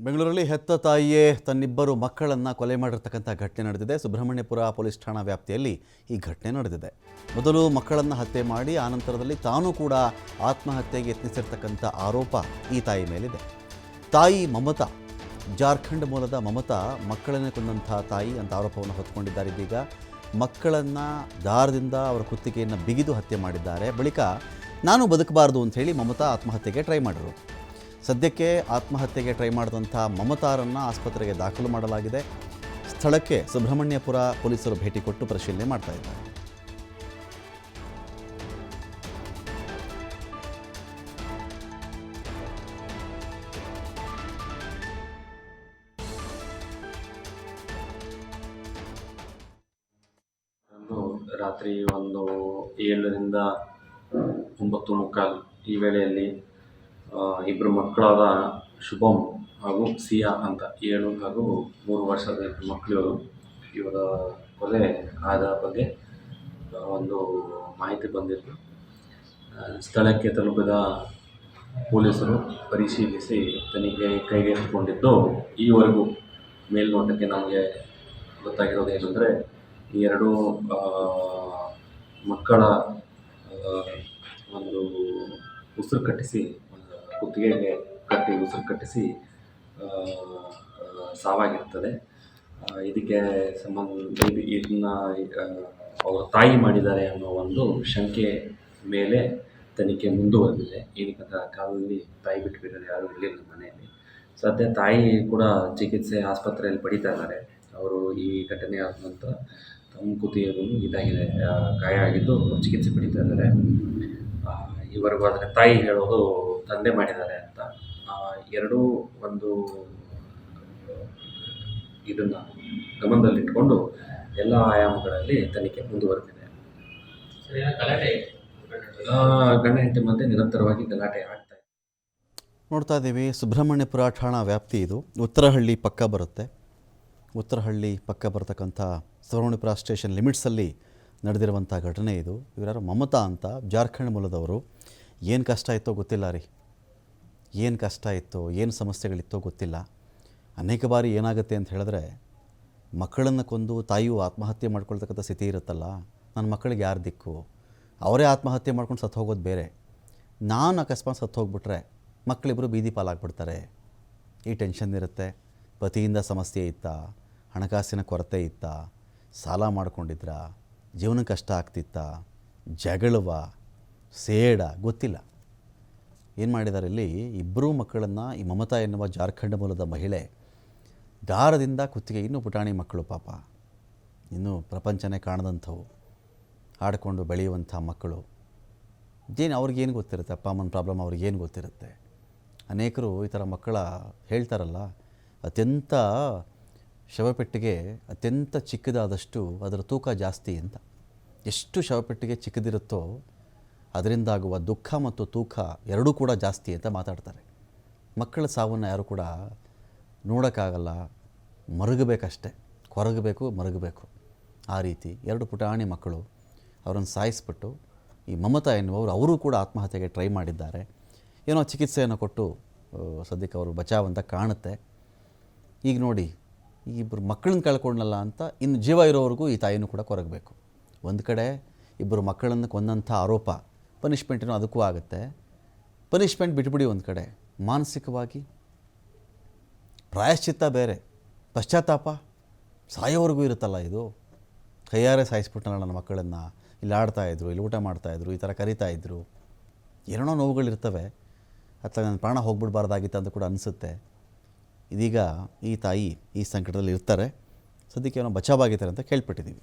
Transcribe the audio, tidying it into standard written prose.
ಬೆಂಗಳೂರಲ್ಲಿ ಹೆತ್ತ ತಾಯಿಯೇ ತನ್ನಿಬ್ಬರು ಮಕ್ಕಳನ್ನು ಕೊಲೆ ಮಾಡಿರ್ತಕ್ಕಂಥ ಘಟನೆ ನಡೆದಿದೆ. ಸುಬ್ರಹ್ಮಣ್ಯಪುರ ಪೊಲೀಸ್ ಠಾಣಾ ವ್ಯಾಪ್ತಿಯಲ್ಲಿ ಈ ಘಟನೆ ನಡೆದಿದೆ. ಮೊದಲು ಮಕ್ಕಳನ್ನು ಹತ್ಯೆ ಮಾಡಿ ಆನಂತರದಲ್ಲಿ ತಾನೂ ಕೂಡ ಆತ್ಮಹತ್ಯೆಗೆ ಯತ್ನಿಸಿರ್ತಕ್ಕಂಥ ಆರೋಪ ಈ ತಾಯಿ ಮೇಲಿದೆ. ತಾಯಿ ಮಮತಾ, ಜಾರ್ಖಂಡ್ ಮೂಲದ ಮಮತಾ ಮಕ್ಕಳನ್ನೇ ಕೊಂದಂಥ ತಾಯಿ ಅಂತ ಆರೋಪವನ್ನು ಹೊತ್ಕೊಂಡಿದ್ದಾರೆ. ಇದೀಗ ಮಕ್ಕಳನ್ನು ದಾರದಿಂದ ಅವರ ಕುತ್ತಿಗೆಯನ್ನು ಬಿಗಿದು ಹತ್ಯೆ ಮಾಡಿದ್ದಾರೆ. ಬಳಿಕ ನಾನು ಬದುಕಬಾರ್ದು ಅಂಥೇಳಿ ಮಮತಾ ಆತ್ಮಹತ್ಯೆಗೆ ಟ್ರೈ ಮಾಡಿದರು. ಸದ್ಯಕ್ಕೆ ಆತ್ಮಹತ್ಯೆಗೆ ಟ್ರೈ ಮಾಡಿದಂಥ ಮಮತಾರನ್ನು ಆಸ್ಪತ್ರೆಗೆ ದಾಖಲು ಮಾಡಲಾಗಿದೆ. ಸ್ಥಳಕ್ಕೆ ಸುಬ್ರಹ್ಮಣ್ಯಪುರ ಪೊಲೀಸರು ಭೇಟಿ ಕೊಟ್ಟು ಪರಿಶೀಲನೆ ಮಾಡ್ತಾ ಇದ್ದಾರೆ. ರಾತ್ರಿ 7ರಿಂದ 9:15 ಈ ವೇಳೆಯಲ್ಲಿ ಇಬ್ಬರು ಮಕ್ಕಳಾದ ಶುಭಮ್ ಹಾಗೂ ಸಿಯಾ ಅಂತ 7 ಹಾಗೂ 3 ವರ್ಷದ ಮಕ್ಕಳು ಇವರ ಕೊಲೆ ಆದ ಬಗ್ಗೆ ಒಂದು ಮಾಹಿತಿ ಬಂದಿತ್ತು. ಸ್ಥಳಕ್ಕೆ ತಲುಪಿದ ಪೊಲೀಸರು ಪರಿಶೀಲಿಸಿ ತನಿಖೆ ಕೈಗೆತ್ತಿಕೊಂಡಿದ್ದು, ಈವರೆಗೂ ಮೇಲ್ನೋಟಕ್ಕೆ ನಮಗೆ ಗೊತ್ತಾಗಿರೋದೇನೆಂದರೆ ಈ ಎರಡೂ ಮಕ್ಕಳ ಒಂದು ಉಸಿರು ಕಟ್ಟಿಸಿ, ಕುತ್ತಿಗೆಗೆ ಕಟ್ಟಿ ಉಸಿರು ಕಟ್ಟಿಸಿ ಸಾವಾಗಿರ್ತದೆ. ಇದಕ್ಕೆ ಇದನ್ನ ಅವರ ತಾಯಿ ಮಾಡಿದ್ದಾರೆ ಅನ್ನೋ ಒಂದು ಶಂಕೆ ಮೇಲೆ ತನಿಖೆ ಮುಂದುವರೆದಿದೆ. ಈಗಿನ ಕಾಲದಲ್ಲಿ ತಾಯಿ ಬಿಟ್ಟುಬಿಟ್ಟರೆ ಯಾರೂ ಇರಲಿಲ್ಲ ಮನೆಯಲ್ಲಿ. ಸದ್ಯ ತಾಯಿ ಕೂಡ ಚಿಕಿತ್ಸೆ ಆಸ್ಪತ್ರೆಯಲ್ಲಿ ಪಡಿತಾ ಇದ್ದಾರೆ. ಅವರು ಈ ಘಟನೆ ಆದ ನಂತರ ತಮ್ಮ ಕುತ್ತಿಗೆಗೂ ಇದಾಗಿದೆ, ಗಾಯ ಆಗಿದ್ದು ಚಿಕಿತ್ಸೆ ಪಡಿತಾ ಇದ್ದಾರೆ. ಇವರೆಗೂ ಆದರೆ ತಾಯಿ ಹೇಳೋದು ತಂದೆ ಮಾಡಿದ್ದಾರೆ ಅಂತ. ಎರಡೂ ಒಂದು ಇದನ್ನು ಗಮನದಲ್ಲಿಟ್ಕೊಂಡು ಎಲ್ಲ ಆಯಾಮಗಳಲ್ಲಿ ತನಿಖೆ ಮುಂದುವರೆದಿದೆ. ಗಂಡ ಹೆಂಡತಿ ಮಧ್ಯೆ ನಿರಂತರವಾಗಿ ಗಲಾಟೆ ಆಗ್ತಾ ಇದೆ. ನೋಡ್ತಾ ಇದ್ದೀವಿ, ಸುಬ್ರಹ್ಮಣ್ಯಪುರ ಠಾಣಾ ವ್ಯಾಪ್ತಿ ಇದು. ಉತ್ತರಹಳ್ಳಿ ಪಕ್ಕ ಬರುತ್ತೆ. ಉತ್ತರಹಳ್ಳಿ ಪಕ್ಕ ಬರ್ತಕ್ಕಂಥ ಸುಬ್ರಹ್ಮಣ್ಯಪುರ ಸ್ಟೇಷನ್ ಲಿಮಿಟ್ಸಲ್ಲಿ ನಡೆದಿರುವಂಥ ಘಟನೆ ಇದು. ಇವರಾರು ಮಮತಾ ಅಂತ, ಜಾರ್ಖಂಡ್ ಮೂಲದವರು. ಏನು ಕಷ್ಟ ಇತ್ತೋ ಗೊತ್ತಿಲ್ಲ ರೀ, ಏನು ಕಷ್ಟ ಇತ್ತೋ, ಏನು ಸಮಸ್ಯೆಗಳಿತ್ತೋ ಗೊತ್ತಿಲ್ಲ. ಅನೇಕ ಬಾರಿ ಏನಾಗುತ್ತೆ ಅಂತ ಹೇಳಿದ್ರೆ, ಮಕ್ಕಳನ್ನು ಕೊಂದು ತಾಯಿಯು ಆತ್ಮಹತ್ಯೆ ಮಾಡ್ಕೊಳ್ತಕ್ಕಂಥ ಸ್ಥಿತಿ ಇರುತ್ತಲ್ಲ, ನನ್ನ ಮಕ್ಕಳಿಗೆ ಯಾರು ದಿಕ್ಕು? ಅವರೇ ಆತ್ಮಹತ್ಯೆ ಮಾಡ್ಕೊಂಡು ಸತ್ತು ಹೋಗೋದು ಬೇರೆ, ನಾನು ಅಕಸ್ಮಾತ್ ಸತ್ತು ಹೋಗ್ಬಿಟ್ರೆ ಮಕ್ಕಳಿಬ್ಬರು ಬೀದಿ ಪಾಲಾಗ್ಬಿಡ್ತಾರೆ. ಈ ಟೆನ್ಷನ್ ಇರುತ್ತೆ. ಪತಿಯಿಂದ ಸಮಸ್ಯೆ ಇತ್ತಾ, ಹಣಕಾಸಿನ ಕೊರತೆ ಇತ್ತಾ, ಸಾಲ ಮಾಡ್ಕೊಂಡಿದ್ರ, ಜೀವನ ಕಷ್ಟ ಆಗ್ತಿತ್ತಾ, ಜಗಳವ, ಸೇಡ, ಗೊತ್ತಿಲ್ಲ. ಏನು ಮಾಡಿದ್ದಾರೆ ಇಲ್ಲಿ, ಇಬ್ಬರೂ ಮಕ್ಕಳನ್ನು ಈ ಮಮತಾ ಎನ್ನುವ ಜಾರ್ಖಂಡ್ ಮೂಲದ ಮಹಿಳೆ ದಾರದಿಂದ ಕುತ್ತಿಗೆ, ಇನ್ನೂ ಪುಟಾಣಿ ಮಕ್ಕಳು ಪಾಪ, ಇನ್ನೂ ಪ್ರಪಂಚನೇ ಕಾಣದಂಥವು, ಆಡಿಕೊಂಡು ಬೆಳೆಯುವಂಥ ಮಕ್ಕಳು. ಅವ್ರಿಗೇನು ಗೊತ್ತಿರುತ್ತೆ, ಅಪ್ಪ ಅಮ್ಮನ ಪ್ರಾಬ್ಲಮ್ ಅವ್ರಿಗೇನು ಗೊತ್ತಿರುತ್ತೆ. ಅನೇಕರು ಈ ಥರ ಮಕ್ಕಳ ಹೇಳ್ತಾರಲ್ಲ, ಅತ್ಯಂತ ಶವಪೆಟ್ಟಿಗೆ ಅತ್ಯಂತ ಚಿಕ್ಕದಾದಷ್ಟು ಅದರ ತೂಕ ಜಾಸ್ತಿ ಅಂತ. ಎಷ್ಟು ಶವಪೆಟ್ಟಿಗೆ ಚಿಕ್ಕದಿರುತ್ತೋ ಅದರಿಂದಾಗುವ ದುಃಖ ಮತ್ತು ತೂಕ ಎರಡೂ ಕೂಡ ಜಾಸ್ತಿ ಅಂತ ಮಾತಾಡ್ತಾರೆ. ಮಕ್ಕಳ ಸಾವನ್ನು ಯಾರು ಕೂಡ ನೋಡೋಕ್ಕಾಗಲ್ಲ, ಮರುಗಬೇಕಷ್ಟೆ, ಕೊರಗಬೇಕು, ಮರುಗಬೇಕು. ಆ ರೀತಿ ಎರಡು ಪುಟಾಣಿ ಮಕ್ಕಳು, ಅವರನ್ನು ಸಾಯಿಸ್ಬಿಟ್ಟು ಈ ಮಮತಾ ಎನ್ನುವರು ಅವರು ಕೂಡ ಆತ್ಮಹತ್ಯೆಗೆ ಟ್ರೈ ಮಾಡಿದ್ದಾರೆ. ಏನೋ ಚಿಕಿತ್ಸೆಯನ್ನು ಕೊಟ್ಟು ಸದ್ಯಕ್ಕೆ ಅವರು ಬಚಾವ್ ಅಂತ ಕಾಣುತ್ತೆ. ಈಗ ನೋಡಿ, ಈ ಇಬ್ಬರು ಮಕ್ಕಳನ್ನ ಕಳ್ಕೊಂಡಲ್ಲ ಅಂತ ಇನ್ನು ಜೀವ ಇರೋವರೆಗೂ ಈ ತಾಯಿನೂ ಕೂಡ ಕೊರಗಬೇಕು. ಒಂದು ಕಡೆ ಇಬ್ಬರು ಮಕ್ಕಳನ್ನು ಕೊಂದಂಥ ಆರೋಪ, ಪನಿಷ್ಮೆಂಟೇನೋ ಅದಕ್ಕೂ ಆಗುತ್ತೆ. ಪನಿಷ್ಮೆಂಟ್ ಬಿಟ್ಬಿಡಿ ಒಂದು ಕಡೆ, ಮಾನಸಿಕವಾಗಿ ಪ್ರಾಯಶ್ಚಿತ್ತ ಬೇರೆ, ಪಶ್ಚಾತ್ತಾಪ ಸಾಯೋವರೆಗೂ ಇರುತ್ತಲ್ಲ ಇದು. ಕೈಯಾರೆ ಸಾಯಿಸ್ಬಿಟ್ಟನಲ್ಲ ನನ್ನ ಮಕ್ಕಳನ್ನು, ಇಲ್ಲಿ ಆಡ್ತಾಯಿದ್ರು, ಇಲ್ಲಿ ಊಟ ಮಾಡ್ತಾಯಿದ್ರು, ಈ ಥರ ಕರಿತಾಯಿದ್ರು, ಏನೋ ನೋವುಗಳಿರ್ತವೆ. ಅಥವಾ ನನ್ನ ಪ್ರಾಣ ಹೋಗ್ಬಿಡ್ಬಾರ್ದಾಗಿತ್ತು ಅಂತ ಕೂಡ ಅನಿಸುತ್ತೆ. ಇದೀಗ ಈ ತಾಯಿ ಈ ಸಂಕಟದಲ್ಲಿ ಇರ್ತಾರೆ. ಸದ್ಯಕ್ಕೆ ಏನೋ ಬಚಾವಾಗಿದ್ದಾರೆ ಅಂತ ಕೇಳ್ಪಟ್ಟಿದ್ದೀವಿ.